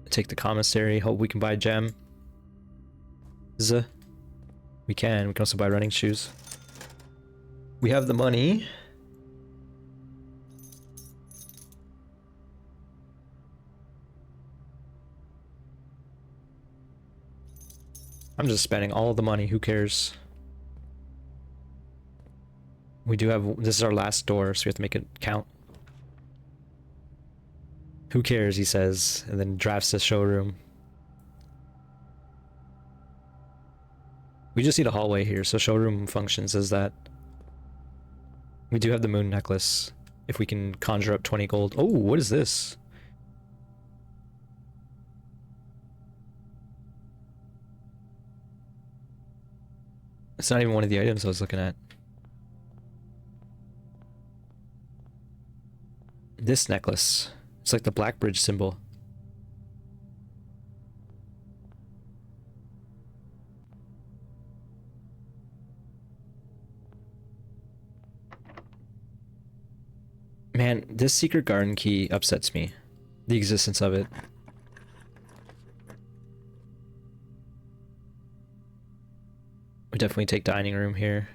Take the commissary. Hope we can buy a gem. We can also buy running shoes. We have the money. I'm just spending all the money, who cares? We do have, this is our last door, so we have to make it count. Who cares, he says, and then drafts the showroom. We just need a hallway here, so showroom functions as that. We do have the moon necklace, if we can conjure up 20 gold. Oh, what is this? It's not even one of the items I was looking at. This necklace. It's like the Blackbridge symbol. Man, this secret garden key upsets me. The existence of it. We definitely take dining room here.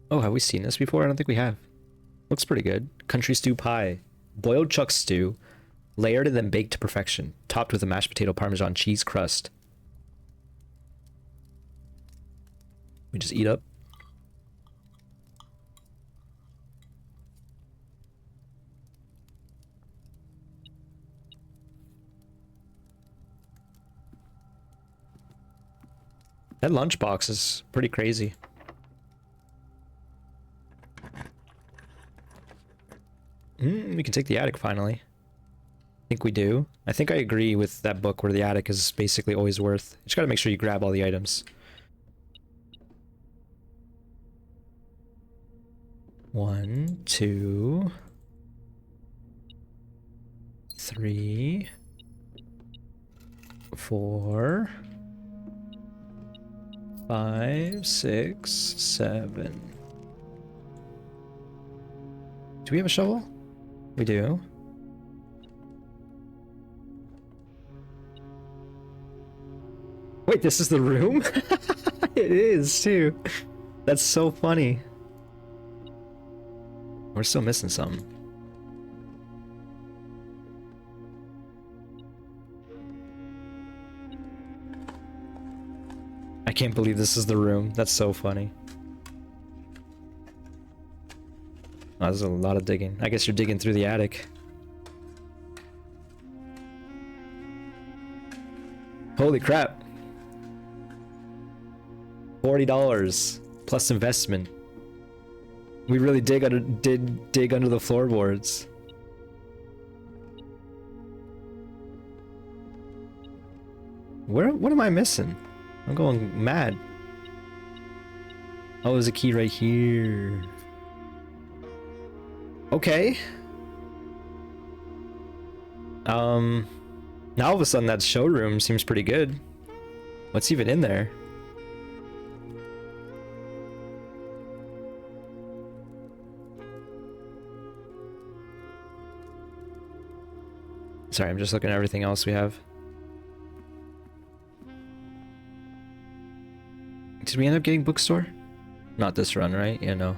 Oh, have we seen this before? I don't think we have. Looks pretty good. Country stew pie. Boiled chuck stew. Layered and then baked to perfection. Topped with a mashed potato parmesan cheese crust. We just eat up. That lunchbox is pretty crazy. We can take the attic finally. I think we do. I think I agree with that book where the attic is basically always worth. You just gotta make sure you grab all the items. 1, 2, 3, 4, 5, 6, 7. Do we have a shovel? We do. Wait, this is the room? It is too. That's so funny. We're still missing something. I can't believe this is the room. That's so funny. Oh, there's a lot of digging. I guess you're digging through the attic. Holy crap. $40 plus investment. We really did dig under the floorboards. What am I missing? I'm going mad. Oh, there's a key right here. Okay. Now all of a sudden that showroom seems pretty good. What's even in there? Sorry, I'm just looking at everything else we have. Did we end up getting bookstore? Not this run, right? Yeah, no.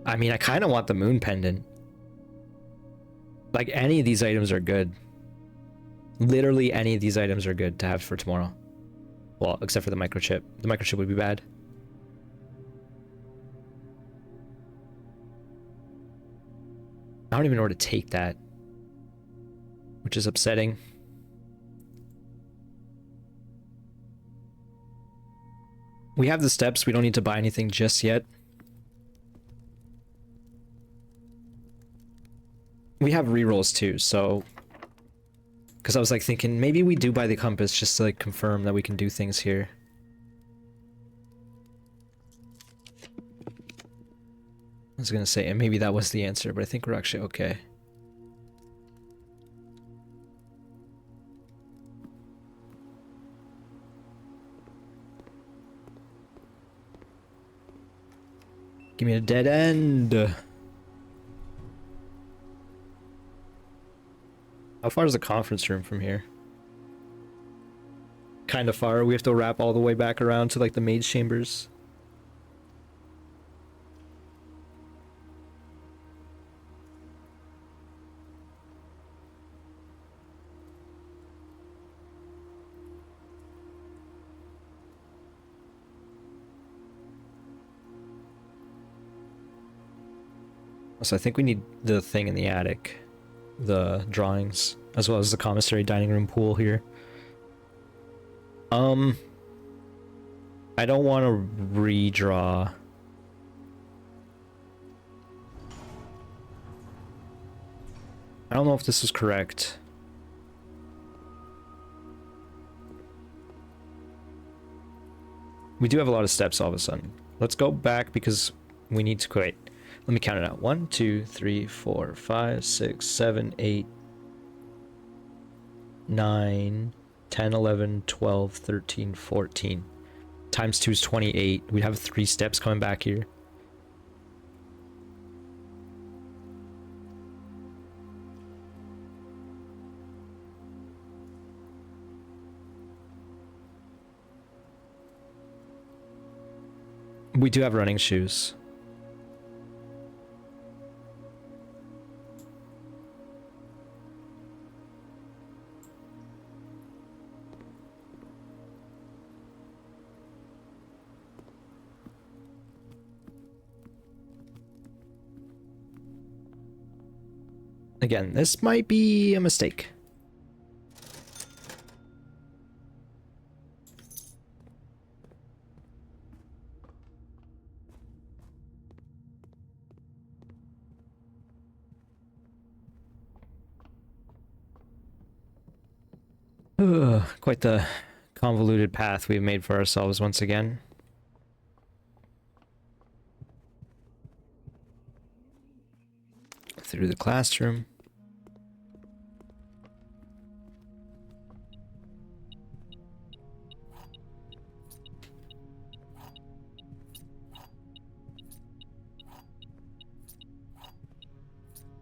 I mean, I kind of want the moon pendant. Like, any of these items are good. Literally any of these items are good to have for tomorrow. Well, except for the microchip. The microchip would be bad. I don't even know where to take that, which is upsetting. We have the steps. We don't need to buy anything just yet. We have rerolls too, so... Because I was like thinking, maybe we do buy the compass just to like confirm that we can do things here. I was gonna say, and maybe that was the answer, but I think we're actually okay. Give me a dead end. How far is the conference room from here? Kind of far. We have to wrap all the way back around to like the maid's chambers. So I think we need the thing in the attic. The drawings, as well as the commissary dining room pool here. I don't want to redraw. I don't know if this is correct. We do have a lot of steps all of a sudden. Let's go back because we need to quit. Let me count it out. 1, 2, 3, 4, 5, 6, 7, 8, 9, 10, 11, 12, 13, 14. Times 2 is 28. We'd have 3 steps coming back here. We do have running shoes. Again, this might be a mistake. Ugh, quite the convoluted path we've made for ourselves once again. Through the classroom.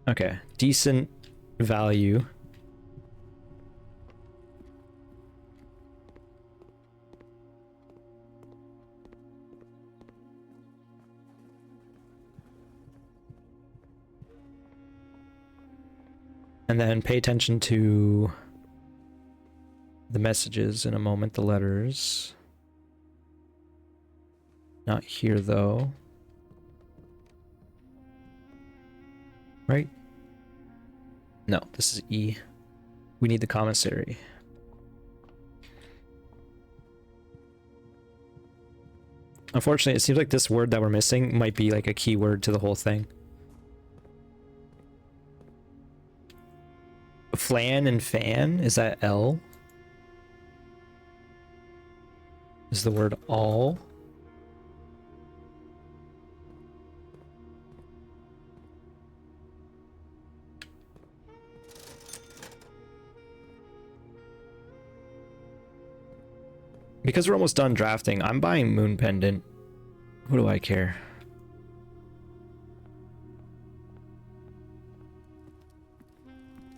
Okay, decent value. And then pay attention to the messages in a moment, the letters. Not here though. Right? No, this is E. We need the commissary. Unfortunately, it seems like this word that we're missing might be like a keyword to the whole thing. Flan and fan, is that L? Is the word all? Because we're almost done drafting, I'm buying Moon Pendant. Who do I care?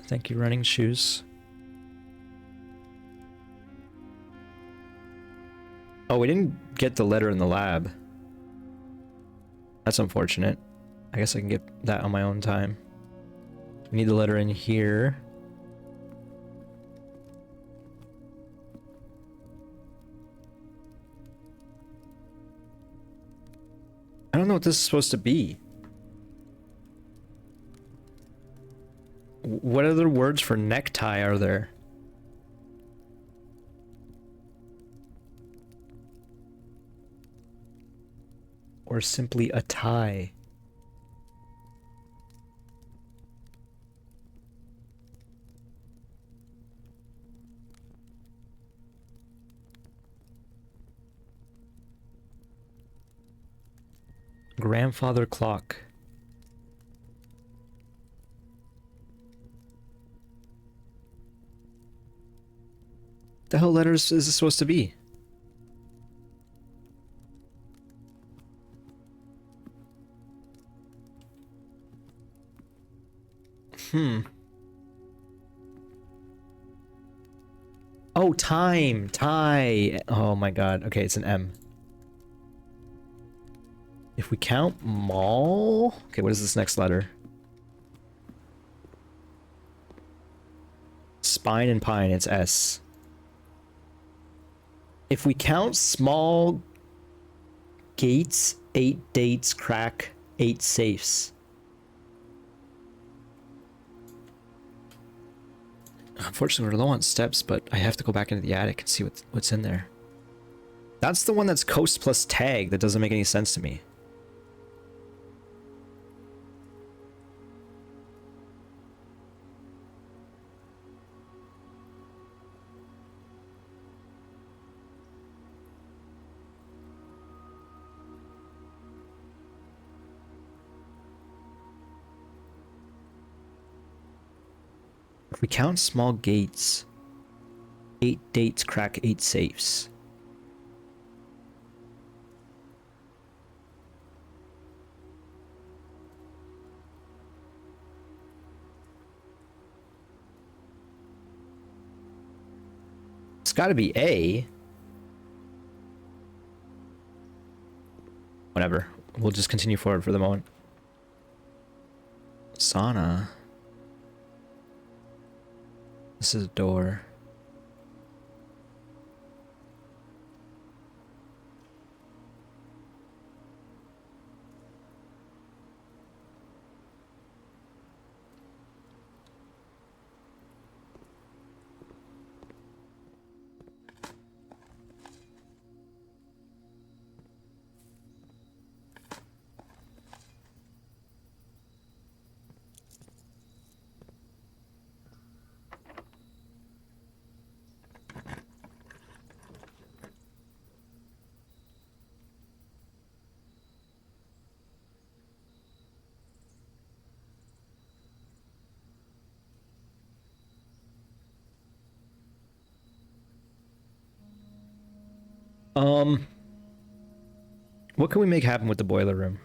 Thank you, running shoes. Oh, we didn't get the letter in the lab. That's unfortunate. I guess I can get that on my own time. We need the letter in here. I don't know what this is supposed to be. What other words for necktie are there? Or simply a tie? Grandfather clock. The hell letters is this supposed to be? Oh, time. Tie. Oh my god. Okay, it's an M. If we count mall... Okay, what is this next letter? Spine and pine, it's S. If we count small gates, 8 dates, crack, 8 safes. Unfortunately, we're low on steps, but I have to go back into the attic and see what's in there. That's the one that's coast plus tag. That doesn't make any sense to me. If we count small gates, 8 dates, crack 8 safes. It's got to be A. Whatever. We'll just continue forward for the moment. Sauna. This is a door. What can we make happen with the boiler room?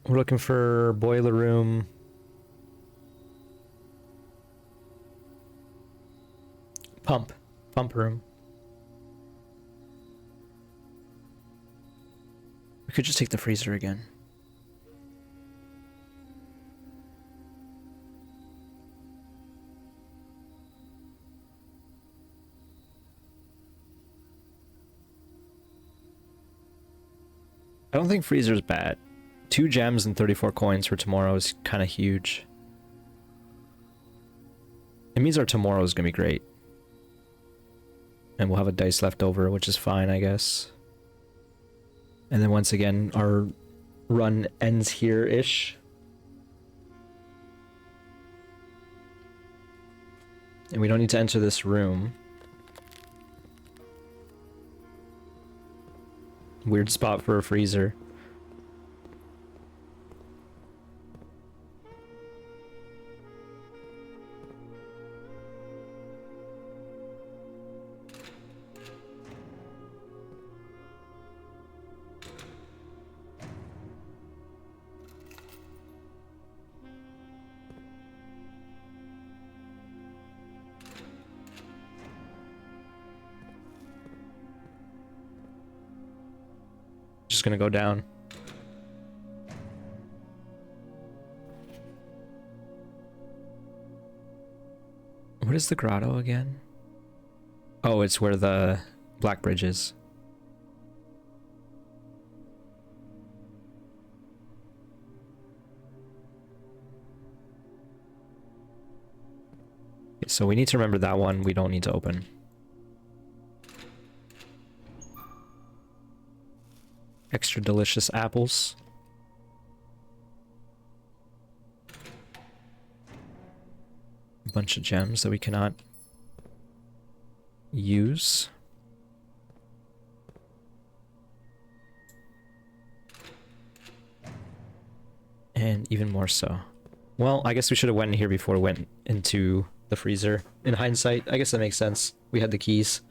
We're looking for boiler room. Pump room. We could just take the freezer again. I don't think freezer's bad. 2 gems and 34 coins for tomorrow is kind of huge. It means our tomorrow is going to be great. And we'll have a dice left over, which is fine, I guess. And then once again, our run ends here-ish. And we don't need to enter this room. Weird spot for a freezer. Just gonna go down. What is the grotto again? Oh, it's where the Black Bridge is. So we need to remember that one we don't need to open. Extra delicious apples. A bunch of gems that we cannot use. And even more so. Well, I guess we should have went in here before we went into the freezer. In hindsight, I guess that makes sense. We had the keys.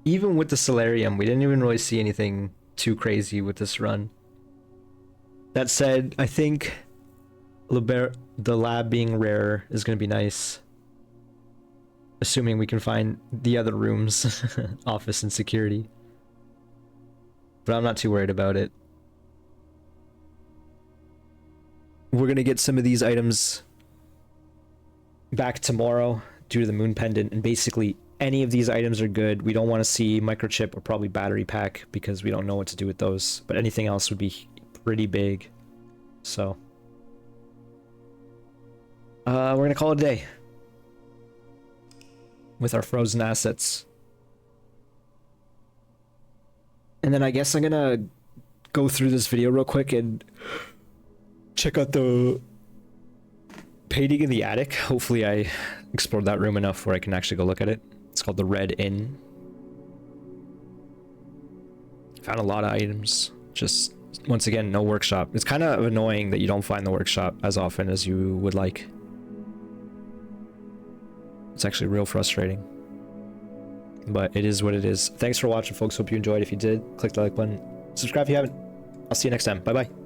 Even with the Solarium, we didn't even really see anything too crazy with this run. That said, I think the lab being rare is going to be nice. Assuming we can find the other rooms, office and security. But I'm not too worried about it. We're going to get some of these items back tomorrow due to the moon pendant, and basically any of these items are good. We don't want to see microchip or probably battery pack because we don't know what to do with those, but anything else would be pretty big. So we're gonna call it a day with our frozen assets. And then I guess I'm gonna go through this video real quick and check out the painting in the attic. Hopefully I explored that room enough where I can actually go look at it. It's called the Red Inn. Found a lot of items. Just, once again, no workshop. It's kind of annoying that you don't find the workshop as often as you would like. It's actually real frustrating. But it is what it is. Thanks for watching, folks. Hope you enjoyed. If you did, click the like button. Subscribe if you haven't. I'll see you next time. Bye-bye.